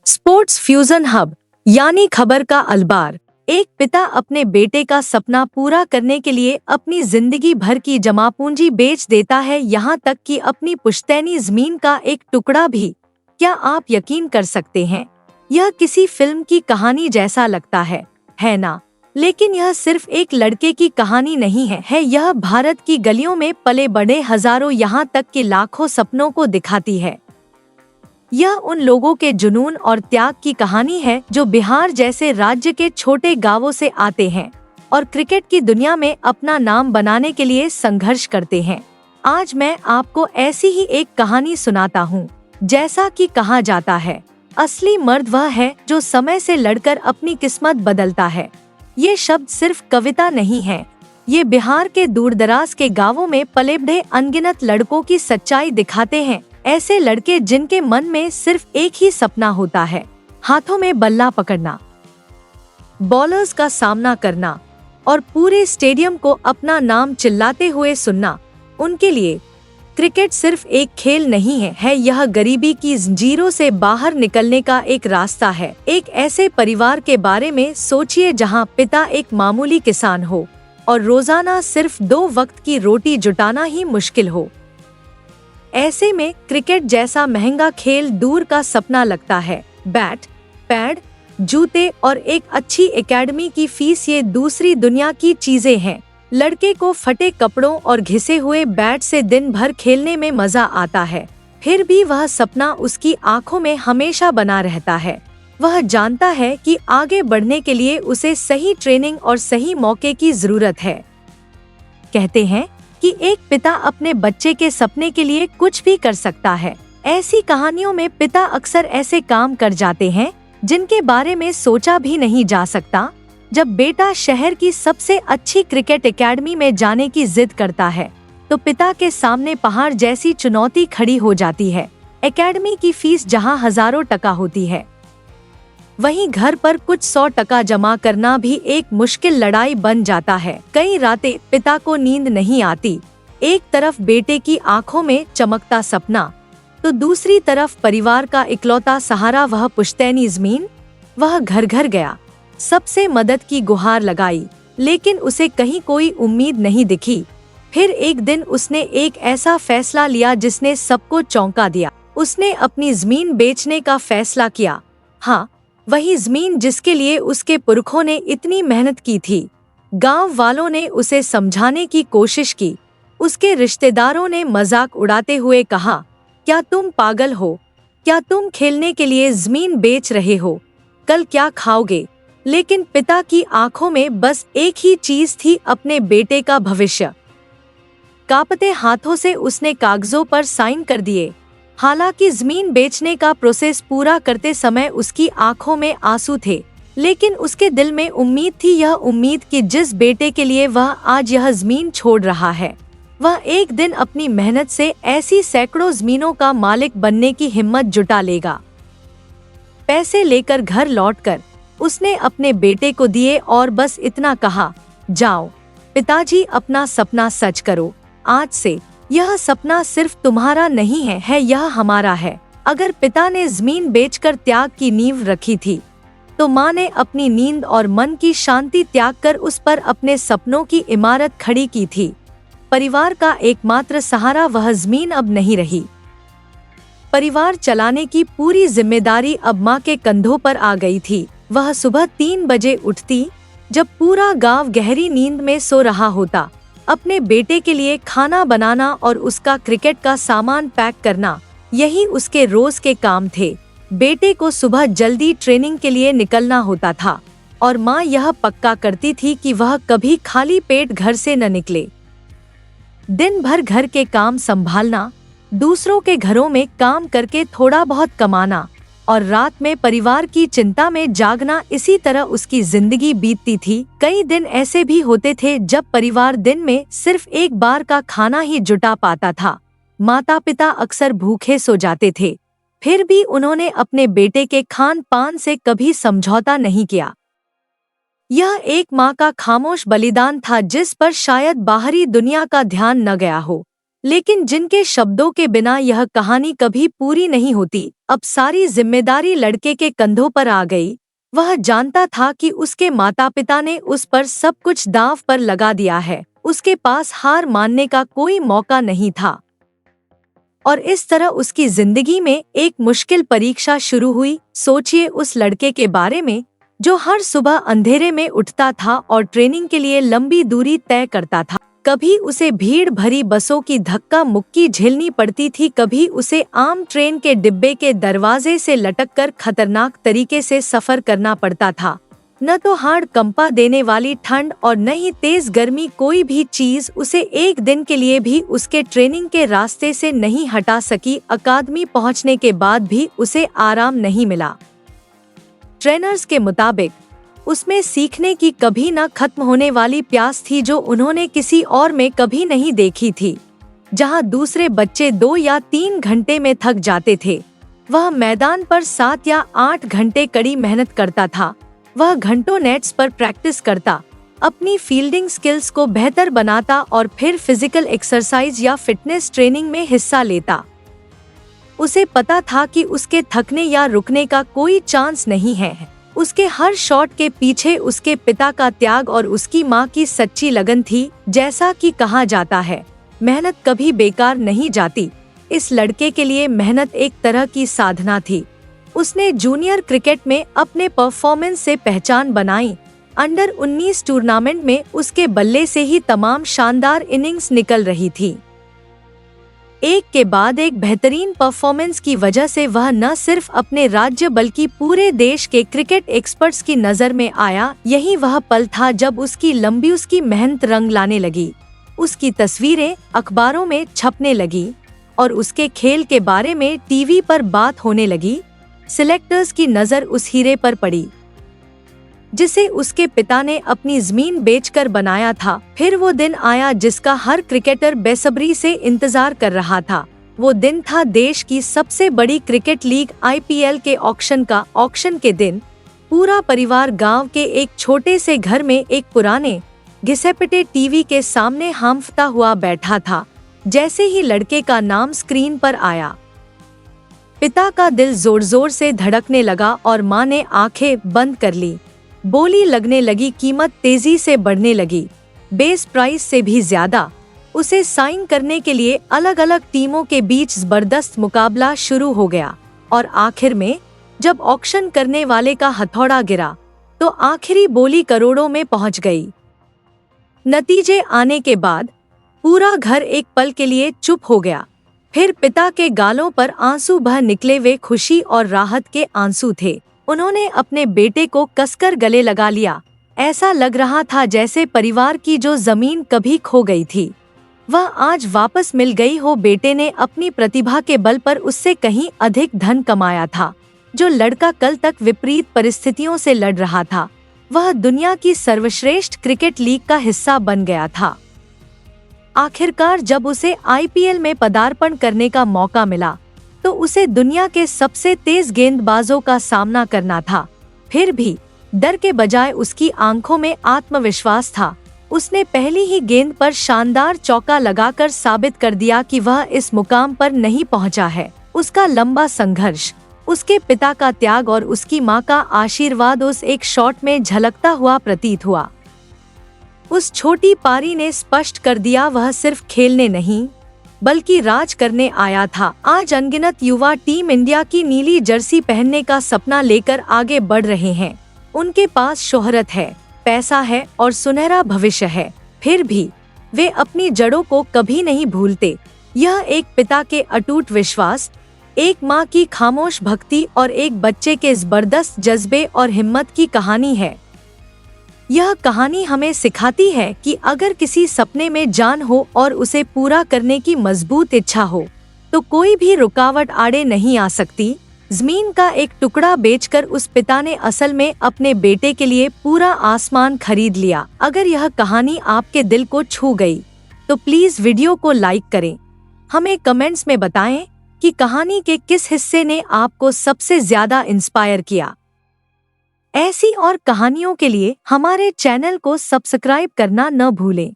Sports fusion hub यानी खबर का अलबार। एक पिता अपने बेटे का सपना पूरा करने के लिए अपनी जिंदगी भर की जमा पूंजी बेच देता है, यहाँ तक कि अपनी पुश्तैनी जमीन का एक टुकड़ा भी। क्या आप यकीन कर सकते हैं? यह किसी फिल्म की कहानी जैसा लगता है ना? लेकिन यह सिर्फ एक लड़के की कहानी नहीं है, यह भारत की गलियों में पले बड़े हजारों यहाँ तक कि लाखों सपनों को दिखाती है। यह उन लोगों के जुनून और त्याग की कहानी है जो बिहार जैसे राज्य के छोटे गांवों से आते हैं और क्रिकेट की दुनिया में अपना नाम बनाने के लिए संघर्ष करते हैं। आज मैं आपको ऐसी ही एक कहानी सुनाता हूँ। जैसा कि कहा जाता है, असली मर्द वह है जो समय से लड़कर अपनी किस्मत बदलता है। ये शब्द सिर्फ कविता नहीं है, ये बिहार के दूरदराज के गाँवों में पले बढ़े अनगिनत लड़कों की सच्चाई दिखाते हैं। ऐसे लड़के जिनके मन में सिर्फ एक ही सपना होता है, हाथों में बल्ला पकड़ना, बॉलर्स का सामना करना और पूरे स्टेडियम को अपना नाम चिल्लाते हुए सुनना। उनके लिए क्रिकेट सिर्फ एक खेल नहीं है, यह गरीबी की जंजीरों से बाहर निकलने का एक रास्ता है। एक ऐसे परिवार के बारे में सोचिए जहां पिता एक मामूली किसान हो और रोजाना सिर्फ 2 वक्त की रोटी जुटाना ही मुश्किल हो। ऐसे में क्रिकेट जैसा महंगा खेल दूर का सपना लगता है। बैट, पैड, जूते और एक अच्छी एकेडमी की फीस, ये दूसरी दुनिया की चीजें हैं। लड़के को फटे कपड़ों और घिसे हुए बैट से दिन भर खेलने में मजा आता है, फिर भी वह सपना उसकी आंखों में हमेशा बना रहता है। वह जानता है कि आगे बढ़ने के लिए उसे सही ट्रेनिंग और सही मौके की जरूरत है। कहते हैं कि एक पिता अपने बच्चे के सपने के लिए कुछ भी कर सकता है। ऐसी कहानियों में पिता अक्सर ऐसे काम कर जाते हैं जिनके बारे में सोचा भी नहीं जा सकता। जब बेटा शहर की सबसे अच्छी क्रिकेट एकेडमी में जाने की जिद करता है तो पिता के सामने पहाड़ जैसी चुनौती खड़ी हो जाती है। एकेडमी की फीस जहां हजारों टका होती है, वहीं घर पर कुछ 100 टका जमा करना भी एक मुश्किल लड़ाई बन जाता है। कई रातें पिता को नींद नहीं आती। एक तरफ बेटे की आंखों में चमकता सपना, तो दूसरी तरफ परिवार का इकलौता सहारा वह पुश्तैनी जमीन। वह घर घर गया, सबसे मदद की गुहार लगाई, लेकिन उसे कहीं कोई उम्मीद नहीं दिखी। फिर एक दिन उसने एक ऐसा फैसला लिया जिसने सबको चौंका दिया। उसने अपनी जमीन बेचने का फैसला किया। हाँ, वही जमीन जिसके लिए उसके पुरखों ने इतनी मेहनत की थी। गांव वालों ने उसे समझाने की कोशिश की। उसके रिश्तेदारों ने मजाक उड़ाते हुए कहा, क्या तुम पागल हो? क्या तुम खेलने के लिए जमीन बेच रहे हो? कल क्या खाओगे? लेकिन पिता की आंखों में बस एक ही चीज थी, अपने बेटे का भविष्य। कांपते हाथों से उसने कागजों पर साइन कर दिए। हालांकि जमीन बेचने का प्रोसेस पूरा करते समय उसकी आंखों में आंसू थे, लेकिन उसके दिल में उम्मीद थी। यह उम्मीद कि जिस बेटे के लिए वह आज यह जमीन छोड़ रहा है, वह एक दिन अपनी मेहनत से ऐसी सैकड़ों जमीनों का मालिक बनने की हिम्मत जुटा लेगा। पैसे लेकर घर लौटकर उसने अपने बेटे को दिए और बस इतना कहा, जाओ पिताजी, अपना सपना सच करो। आज से यह सपना सिर्फ तुम्हारा नहीं है, यह हमारा है। अगर पिता ने जमीन बेचकर त्याग की नींव रखी थी, तो माँ ने अपनी नींद और मन की शांति त्याग कर उस पर अपने सपनों की इमारत खड़ी की थी। परिवार का एकमात्र सहारा वह जमीन अब नहीं रही। परिवार चलाने की पूरी जिम्मेदारी अब माँ के कंधों पर आ गई थी। वह सुबह 3 बजे उठती, जब पूरा गांव गहरी नींद में सो रहा होता। अपने बेटे के लिए खाना बनाना और उसका क्रिकेट का सामान पैक करना, यही उसके रोज के काम थे। बेटे को सुबह जल्दी ट्रेनिंग के लिए निकलना होता था और माँ यह पक्का करती थी कि वह कभी खाली पेट घर से न निकले। दिन भर घर के काम संभालना, दूसरों के घरों में काम करके थोड़ा बहुत कमाना और रात में परिवार की चिंता में जागना, इसी तरह उसकी जिंदगी बीतती थी। कई दिन ऐसे भी होते थे जब परिवार दिन में सिर्फ एक बार का खाना ही जुटा पाता था। माता पिता अक्सर भूखे सो जाते थे, फिर भी उन्होंने अपने बेटे के खान पान से कभी समझौता नहीं किया। यह एक माँ का खामोश बलिदान था जिस पर शायद बाहरी दुनिया का ध्यान न गया हो। लेकिन जिनके शब्दों के बिना यह कहानी कभी पूरी नहीं होती। अब सारी जिम्मेदारी लड़के के कंधों पर आ गई। वह जानता था कि उसके माता पिता ने उस पर सब कुछ दांव पर लगा दिया है। उसके पास हार मानने का कोई मौका नहीं था। और इस तरह उसकी जिंदगी में एक मुश्किल परीक्षा शुरू हुई। सोचिए उस लड़के के बारे में जो हर सुबह अंधेरे में उठता था और ट्रेनिंग के लिए लंबी दूरी तय करता था। कभी उसे भीड़ भरी बसों की धक्का मुक्की झेलनी पड़ती थी, कभी उसे आम ट्रेन के डिब्बे के दरवाजे से लटककर खतरनाक तरीके से सफर करना पड़ता था। न तो हाड़ कंपा देने वाली ठंड और न ही तेज गर्मी, कोई भी चीज उसे एक दिन के लिए भी उसके ट्रेनिंग के रास्ते से नहीं हटा सकी। अकादमी पहुंचने के बाद भी उसे आराम नहीं मिला। ट्रेनर्स के मुताबिक उसमें सीखने की कभी न खत्म होने वाली प्यास थी जो उन्होंने किसी और में कभी नहीं देखी थी। जहां दूसरे बच्चे 2 या 3 घंटे में थक जाते थे, वह मैदान पर 7 या 8 घंटे कड़ी मेहनत करता था। वह घंटों नेट्स पर प्रैक्टिस करता, अपनी फील्डिंग स्किल्स को बेहतर बनाता और फिर फिजिकल एक्सरसाइज या फिटनेस ट्रेनिंग में हिस्सा लेता। उसे पता था कि उसके थकने या रुकने का कोई चांस नहीं है। उसके हर शॉट के पीछे उसके पिता का त्याग और उसकी माँ की सच्ची लगन थी। जैसा कि कहा जाता है, मेहनत कभी बेकार नहीं जाती। इस लड़के के लिए मेहनत एक तरह की साधना थी। उसने जूनियर क्रिकेट में अपने परफॉर्मेंस से पहचान बनाई। अंडर 19 टूर्नामेंट में उसके बल्ले से ही तमाम शानदार इनिंग्स निकल रही थी। एक के बाद एक बेहतरीन परफॉर्मेंस की वजह से वह न सिर्फ अपने राज्य बल्कि पूरे देश के क्रिकेट एक्सपर्ट्स की नजर में आया। यही वह पल था जब उसकी मेहनत रंग लाने लगी। उसकी तस्वीरें अखबारों में छपने लगी और उसके खेल के बारे में टीवी पर बात होने लगी। सिलेक्टर्स की नजर उस हीरे पर पड़ी जिसे उसके पिता ने अपनी जमीन बेचकर बनाया था। फिर वो दिन आया जिसका हर क्रिकेटर बेसब्री से इंतजार कर रहा था। वो दिन था देश की सबसे बड़ी क्रिकेट लीग IPL के ऑक्शन का। ऑक्शन के दिन पूरा परिवार गांव के एक छोटे से घर में एक पुराने घिसेपिटे टीवी के सामने हांफता हुआ बैठा था। जैसे ही लड़के का नाम स्क्रीन पर आया, पिता का दिल जोर जोर से धड़कने लगा और माँ ने आंखें बंद कर ली। बोली लगने लगी, कीमत तेजी से बढ़ने लगी, बेस प्राइस से भी ज्यादा। उसे साइन करने के लिए अलग अलग टीमों के बीच जबरदस्त मुकाबला शुरू हो गया और आखिर में जब ऑक्शन करने वाले का हथौड़ा गिरा तो आखिरी बोली करोड़ों में पहुंच गई। नतीजे आने के बाद पूरा घर एक पल के लिए चुप हो गया। फिर पिता के गालों पर आंसू बह निकले। वे खुशी और राहत के आंसू थे। उन्होंने अपने बेटे को कसकर गले लगा लिया। ऐसा लग रहा था जैसे परिवार की जो जमीन कभी खो गई थी वह आज वापस मिल गई हो। बेटे ने अपनी प्रतिभा के बल पर उससे कहीं अधिक धन कमाया था। जो लड़का कल तक विपरीत परिस्थितियों से लड़ रहा था, वह दुनिया की सर्वश्रेष्ठ क्रिकेट लीग का हिस्सा बन गया था। आखिरकार जब उसे IPL में पदार्पण करने का मौका मिला तो उसे दुनिया के सबसे तेज गेंदबाजों का सामना करना था। फिर भी डर के बजाय उसकी आंखों में आत्मविश्वास था। उसने पहली ही गेंद पर शानदार चौका लगाकर साबित कर दिया कि वह इस मुकाम पर नहीं पहुंचा है। उसका लंबा संघर्ष, उसके पिता का त्याग और उसकी मां का आशीर्वाद उस एक शॉट में झलकता हुआ प्रतीत हुआ। उस छोटी पारी ने स्पष्ट कर दिया वह सिर्फ खेलने नहीं बल्कि राज करने आया था। आज अनगिनत युवा टीम इंडिया की नीली जर्सी पहनने का सपना लेकर आगे बढ़ रहे हैं। उनके पास शोहरत है, पैसा है और सुनहरा भविष्य है। फिर भी वे अपनी जड़ों को कभी नहीं भूलते। यह एक पिता के अटूट विश्वास, एक माँ की खामोश भक्ति और एक बच्चे के जबरदस्त जज्बे और हिम्मत की कहानी है। यह कहानी हमें सिखाती है कि अगर किसी सपने में जान हो और उसे पूरा करने की मजबूत इच्छा हो तो कोई भी रुकावट आड़े नहीं आ सकती। जमीन का एक टुकड़ा बेचकर उस पिता ने असल में अपने बेटे के लिए पूरा आसमान खरीद लिया। अगर यह कहानी आपके दिल को छू गई तो प्लीज वीडियो को लाइक करें। हमें कमेंट्स में बताएं कि कहानी के किस हिस्से ने आपको सबसे ज्यादा इंस्पायर किया। ऐसी और कहानियों के लिए हमारे चैनल को सब्सक्राइब करना न भूलें।